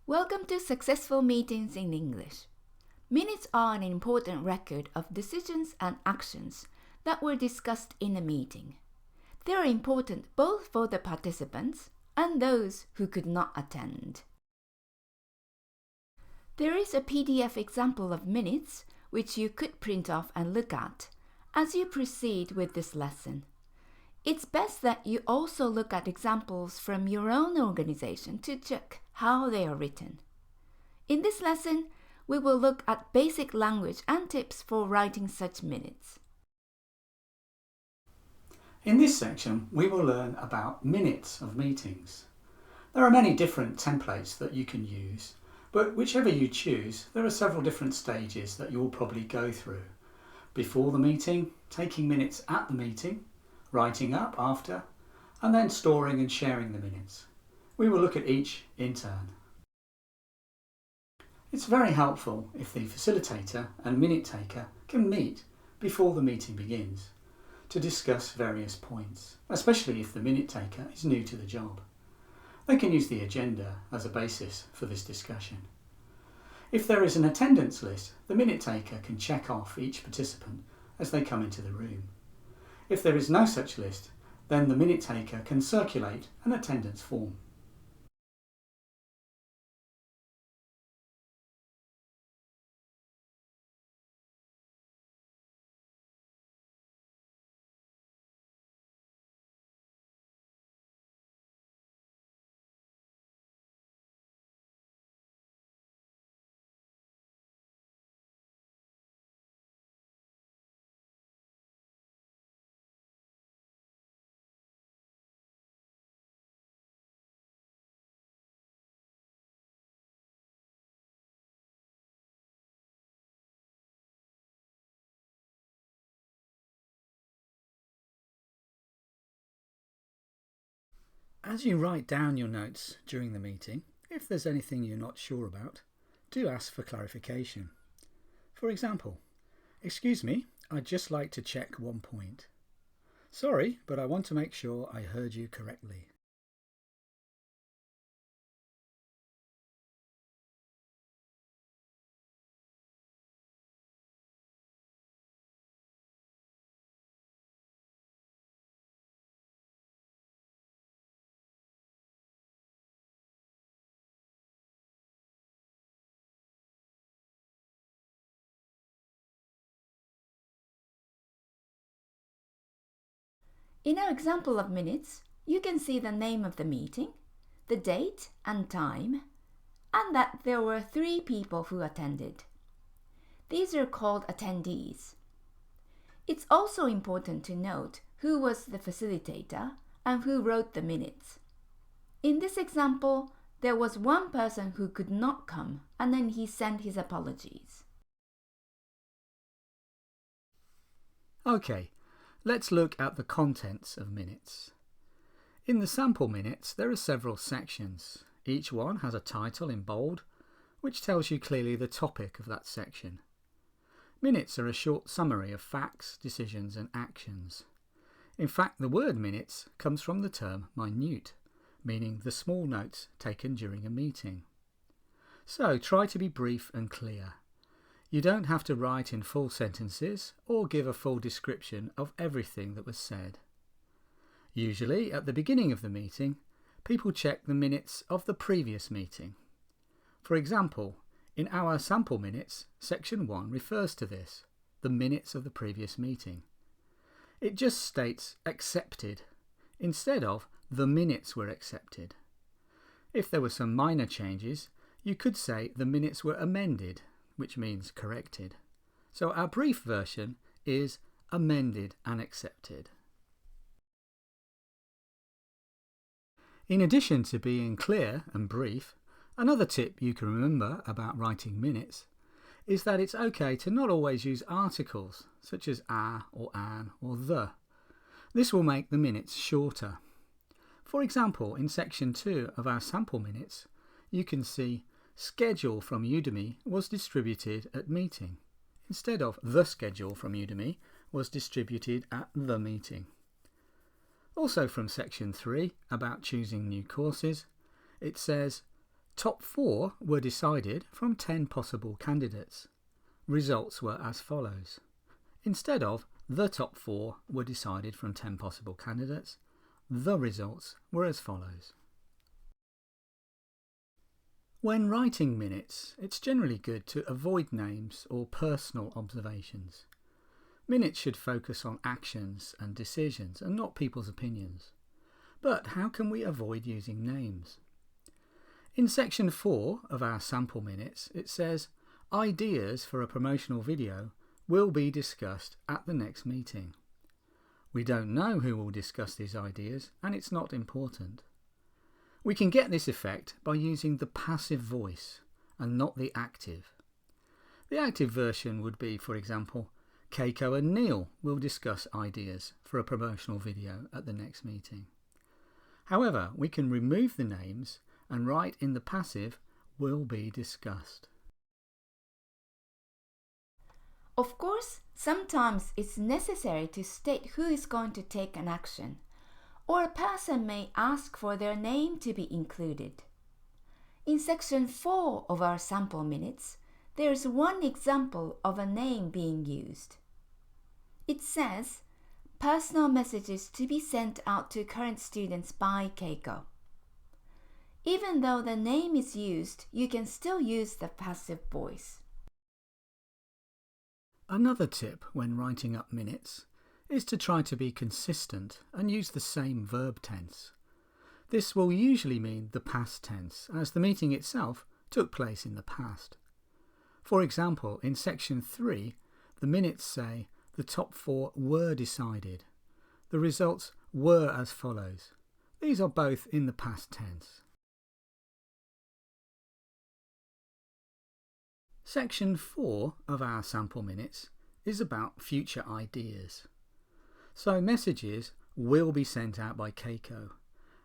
Welcome to Successful Meetings in English. Minutes are an important record of decisions and actions that were discussed in a meeting. They are important both for the participants and those who could not attend. There is a PDF example of minutes which you could print off and look at as you proceed with this lesson. It's best that you also look at examples from your own organization to check how they are written. In this lesson, we will look at basic language and tips for writing such minutes. In this section, we will learn about minutes of meetings. There are many different templates that you can use, but whichever you choose, there are several different stages that you will probably go through. Before the meeting, taking minutes at the meeting, writing up after, and then storing and sharing the minutes. We will look at each in turn. It's very helpful if the facilitator and minute taker can meet before the meeting begins to discuss various points, especially if the minute taker is new to the job. They can use the agenda as a basis for this discussion. If there is an attendance list, the minute taker can check off each participant as they come into the room. If there is no such list, then the minute taker can circulate an attendance form. As you write down your notes during the meeting, if there's anything you're not sure about, do ask for clarification. For example, "Excuse me, I'd just like to check one point. Sorry, but I want to make sure I heard you correctly." In our example of minutes, you can see the name of the meeting, the date and time, and that there were 3 people who attended. These are called attendees. It's also important to note who was the facilitator and who wrote the minutes. In this example, there was one person who could not come, and then he sent his apologies. Okay, let's look at the contents of minutes. In the sample minutes, there are several sections. Each one has a title in bold, which tells you clearly the topic of that section. Minutes are a short summary of facts, decisions and actions. In fact, the word minutes comes from the term minute, meaning the small notes taken during a meeting. So try to be brief and clear. You don't have to write in full sentences or give a full description of everything that was said. Usually, at the beginning of the meeting, people check the minutes of the previous meeting. For example, in our sample minutes, section 1 refers to this, the minutes of the previous meeting. It just states accepted instead of the minutes were accepted. If there were some minor changes, you could say the minutes were amended, which means corrected. So our brief version is amended and accepted. In addition to being clear and brief, another tip you can remember about writing minutes is that it's okay to not always use articles such as a or an or the. This will make the minutes shorter. For example, in section 2 of our sample minutes, you can see schedule from Udemy was distributed at meeting, instead of the schedule from Udemy was distributed at the meeting. Also from section 3 about choosing new courses, it says Top 4 were decided from 10 possible candidates. Results were as follows. Instead of the top 4 were decided from 10 possible candidates, the results were as follows. When writing minutes, it's generally good to avoid names or personal observations. Minutes should focus on actions and decisions and not people's opinions. But how can we avoid using names? In section 4 of our sample minutes, it says, ideas for a promotional video will be discussed at the next meeting. We don't know who will discuss these ideas, and it's not important. We can get this effect by using the passive voice and not the active. The active version would be, for example, Keiko and Neil will discuss ideas for a promotional video at the next meeting. However, we can remove the names and write in the passive will be discussed. Of course, sometimes it's necessary to state who is going to take an action, or a person may ask for their name to be included. In section 4 of our sample minutes, there is one example of a name being used. It says, personal messages to be sent out to current students by Keiko. Even though the name is used, you can still use the passive voice. Another tip when writing up minutes is to try to be consistent and use the same verb tense. This will usually mean the past tense, as the meeting itself took place in the past. For example, in section 3, the minutes say the top 4 were decided. The results were as follows. These are both in the past tense. Section 4 of our sample minutes is about future ideas. So messages will be sent out by Keiko,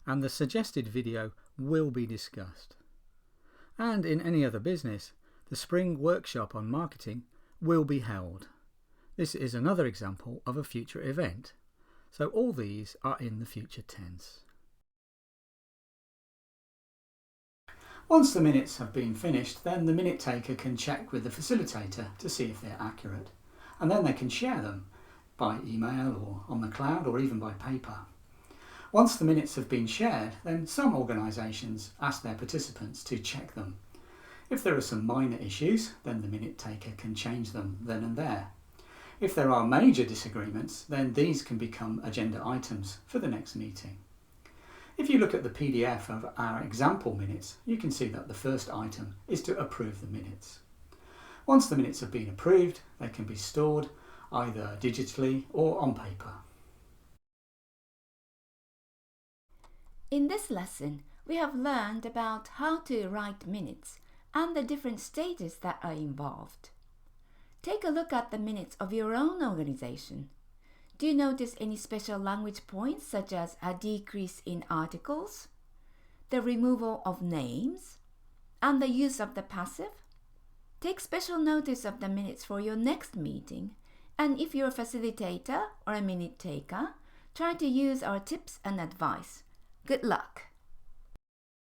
and the suggested video will be discussed. And in any other business, the spring workshop on marketing will be held. This is another example of a future event, so all these are in the future tense. Once the minutes have been finished, then the minute taker can check with the facilitator to see if they're accurate, and then they can share them by email or on the cloud or even by paper. Once the minutes have been shared, then some organisations ask their participants to check them. If there are some minor issues, then the minute taker can change them then and there. If there are major disagreements, then these can become agenda items for the next meeting. If you look at the PDF of our example minutes, you can see that the first item is to approve the minutes. Once the minutes have been approved, they can be stored either digitally or on paper. In this lesson, we have learned about how to write minutes and the different stages that are involved. Take a look at the minutes of your own organization. Do you notice any special language points such as a decrease in articles, the removal of names, and the use of the passive? Take special notice of the minutes for your next meeting, and if you're a facilitator or a minute taker, try to use our tips and advice. Good luck!